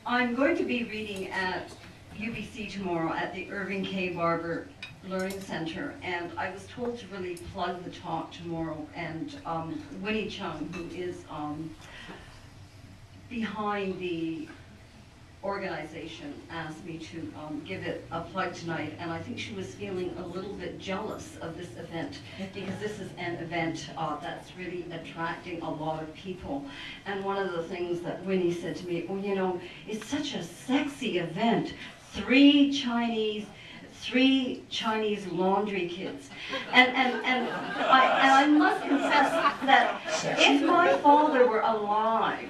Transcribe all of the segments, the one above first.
I'm going to be reading at UBC tomorrow at the Irving K. Barber Learning Center, and I was told to really plug the talk tomorrow, and Winnie Chung, who is behind the organization, asked me to give it a plug tonight, and I think she was feeling a little bit jealous of this event because this is an event that's really attracting a lot of people. And one of the things that Winnie said to me, well, you know, it's such a sexy event. Three Chinese laundry kids. And I must confess that if my father were alive,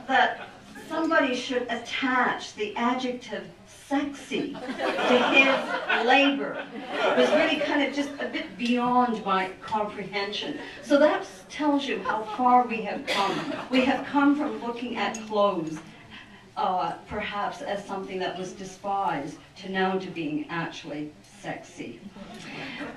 that somebody should attach the adjective sexy to his labor. It was really kind of just a bit beyond my comprehension. So that tells you how far we have come. We have come from looking at clothes perhaps as something that was despised to now to being actually sexy.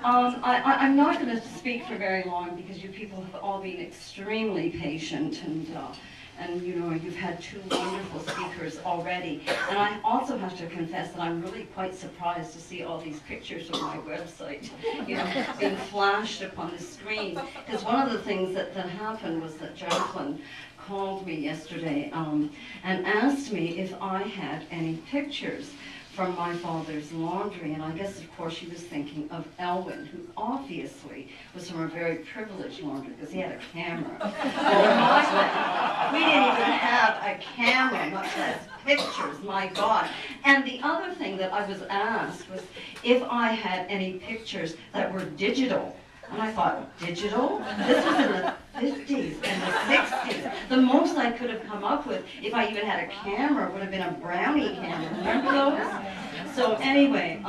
I'm not going to speak for very long because you people have all been extremely patient, and you know, you've had two wonderful speakers already. And I also have to confess that I'm really quite surprised to see all these pictures of my website, you know, being flashed upon the screen. Because one of the things that happened was that Jacqueline called me yesterday and asked me if I had any pictures from my father's laundry, and I guess of course she was thinking of Elwin, who obviously was from a very privileged laundry because he had a camera. We didn't even have a camera, much less pictures, my God. And the other thing that I was asked was if I had any pictures that were digital. And I thought, digital? This was in the 50s and the 60s. The most I could have come up with, if I even had a camera, would have been a brownie camera. Remember those? So anyway,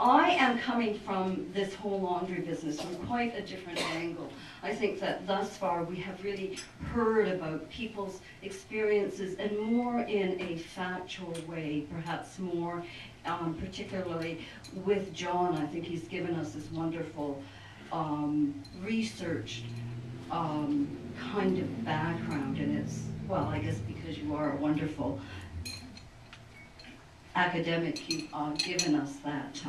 I am coming from this whole laundry business from quite a different angle. I think that thus far we have really heard about people's experiences and more in a factual way, perhaps more particularly with John. I think he's given us this wonderful researched kind of background, and it's, well, I guess because you are a wonderful academic, you've given us that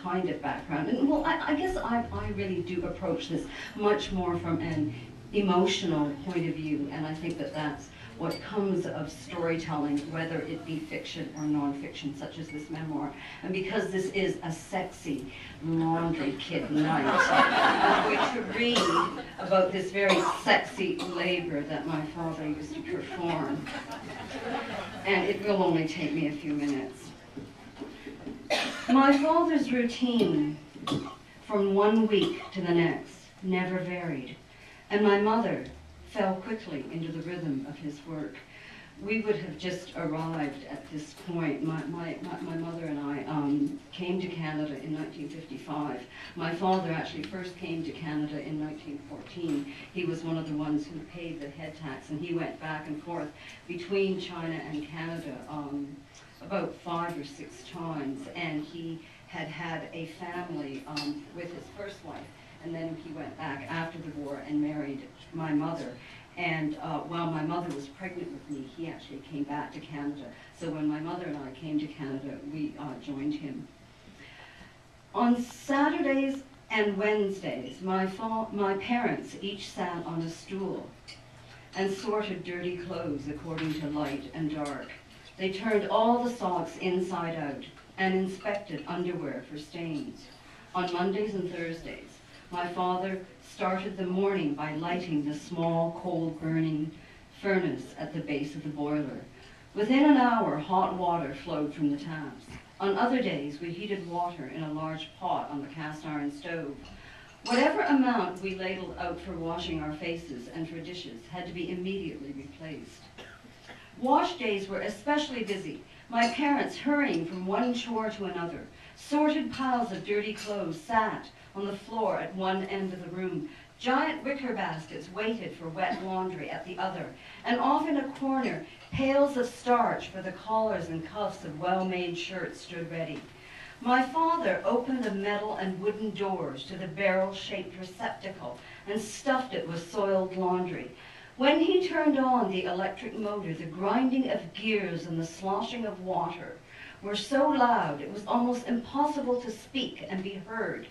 kind of background. And well, I guess I really do approach this much more from an emotional point of view, and I think that that's what comes of storytelling, whether it be fiction or nonfiction, such as this memoir. And because this is a sexy laundry kid night, I'm going to read about this very sexy labor that my father used to perform. And it will only take me a few minutes. My father's routine from one week to the next never varied, and my mother fell quickly into the rhythm of his work. We would have just arrived at this point. My mother and I came to Canada in 1955. My father actually first came to Canada in 1914. He was one of the ones who paid the head tax, and he went back and forth between China and Canada about 5 or 6 times, and he had had a family with his first wife, and then he went back after the war and married my mother. And while my mother was pregnant with me, he actually came back to Canada. So when my mother and I came to Canada, we joined him. On Saturdays and Wednesdays, my parents each sat on a stool and sorted dirty clothes according to light and dark. They turned all the socks inside out and inspected underwear for stains. On Mondays and Thursdays, my father started the morning by lighting the small, coal-burning furnace at the base of the boiler. Within an hour, hot water flowed from the taps. On other days, we heated water in a large pot on the cast-iron stove. Whatever amount we ladled out for washing our faces and for dishes had to be immediately replaced. Wash days were especially busy. My parents, hurrying from one chore to another, sorted piles of dirty clothes sat on the floor at one end of the room. Giant wicker baskets waited for wet laundry at the other, and off in a corner, pails of starch for the collars and cuffs of well-made shirts stood ready. My father opened the metal and wooden doors to the barrel-shaped receptacle and stuffed it with soiled laundry. When he turned on the electric motor, the grinding of gears and the sloshing of water were so loud it was almost impossible to speak and be heard.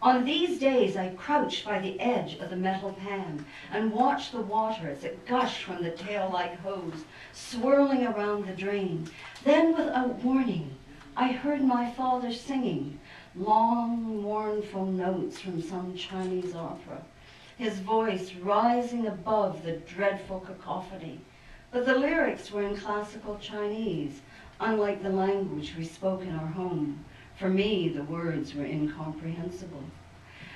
On these days, I crouched by the edge of the metal pan and watched the water as it gushed from the tail-like hose, swirling around the drain. Then, without warning, I heard my father singing long, mournful notes from some Chinese opera, his voice rising above the dreadful cacophony. But the lyrics were in classical Chinese, unlike the language we spoke in our home. For me, the words were incomprehensible.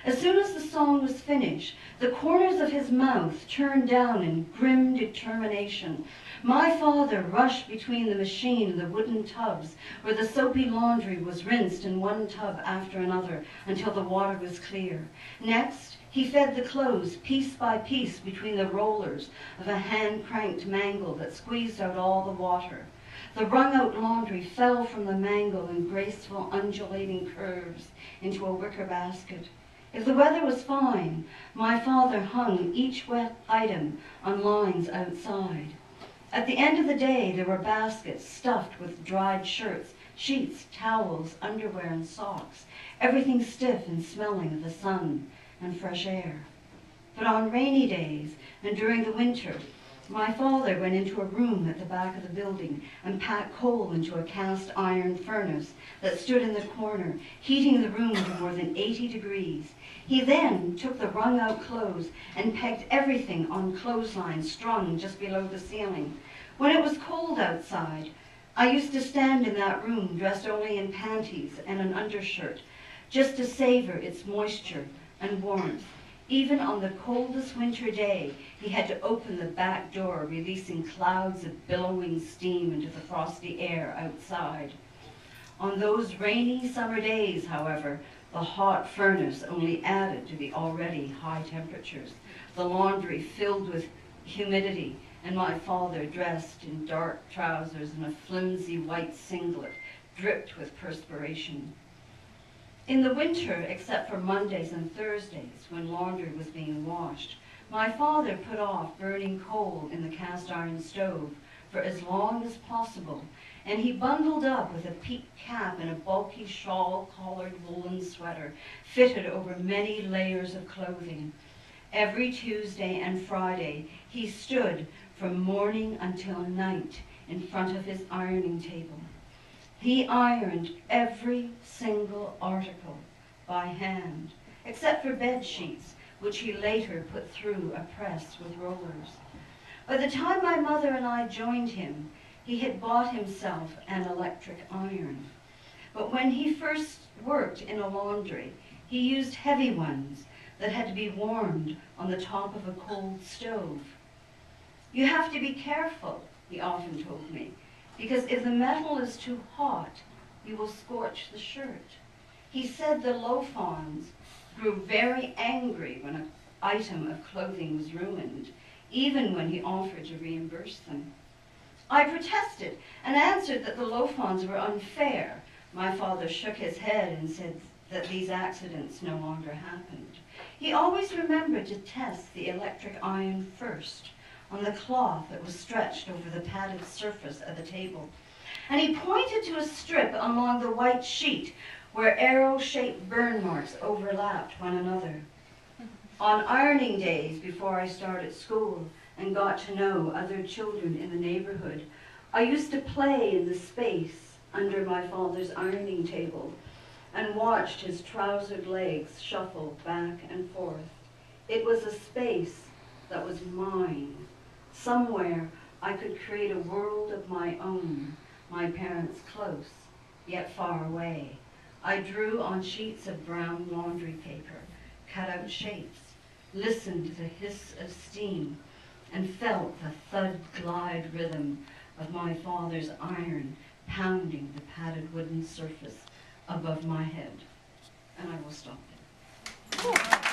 As soon as the song was finished, the corners of his mouth turned down in grim determination. My father rushed between the machine and the wooden tubs, where the soapy laundry was rinsed in one tub after another until the water was clear. Next, he fed the clothes piece by piece between the rollers of a hand-cranked mangle that squeezed out all the water. The wrung-out laundry fell from the mangle in graceful, undulating curves into a wicker basket. If the weather was fine, my father hung each wet item on lines outside. At the end of the day, there were baskets stuffed with dried shirts, sheets, towels, underwear, and socks, everything stiff and smelling of the sun and fresh air. But on rainy days and during the winter, my father went into a room at the back of the building and packed coal into a cast iron furnace that stood in the corner, heating the room to more than 80 degrees. He then took the wrung-out clothes and pegged everything on clotheslines strung just below the ceiling. When it was cold outside, I used to stand in that room dressed only in panties and an undershirt, just to savor its moisture and warmth. Even on the coldest winter day, he had to open the back door, releasing clouds of billowing steam into the frosty air outside. On those rainy summer days, however, the hot furnace only added to the already high temperatures. The laundry filled with humidity, and my father, dressed in dark trousers and a flimsy white singlet, dripped with perspiration. In the winter, except for Mondays and Thursdays, when laundry was being washed, my father put off burning coal in the cast iron stove for as long as possible, and he bundled up with a peaked cap and a bulky shawl-collared woolen sweater fitted over many layers of clothing. Every Tuesday and Friday, he stood from morning until night in front of his ironing table. He ironed every single article by hand, except for bed sheets, which he later put through a press with rollers. By the time my mother and I joined him, he had bought himself an electric iron. But when he first worked in a laundry, he used heavy ones that had to be warmed on the top of a cold stove. "You have to be careful," he often told me, "because if the metal is too hot, you will scorch the shirt." He said the Lofons grew very angry when an item of clothing was ruined, even when he offered to reimburse them. I protested and answered that the Lofons were unfair. My father shook his head and said that these accidents no longer happened. He always remembered to test the electric iron first on the cloth that was stretched over the padded surface of the table. And he pointed to a strip along the white sheet where arrow-shaped burn marks overlapped one another. On ironing days before I started school and got to know other children in the neighborhood, I used to play in the space under my father's ironing table and watched his trousered legs shuffle back and forth. It was a space that was mine. Somewhere I could create a world of my own, my parents close, yet far away. I drew on sheets of brown laundry paper, cut out shapes, listened to the hiss of steam, and felt the thud-glide rhythm of my father's iron pounding the padded wooden surface above my head. And I will stop there.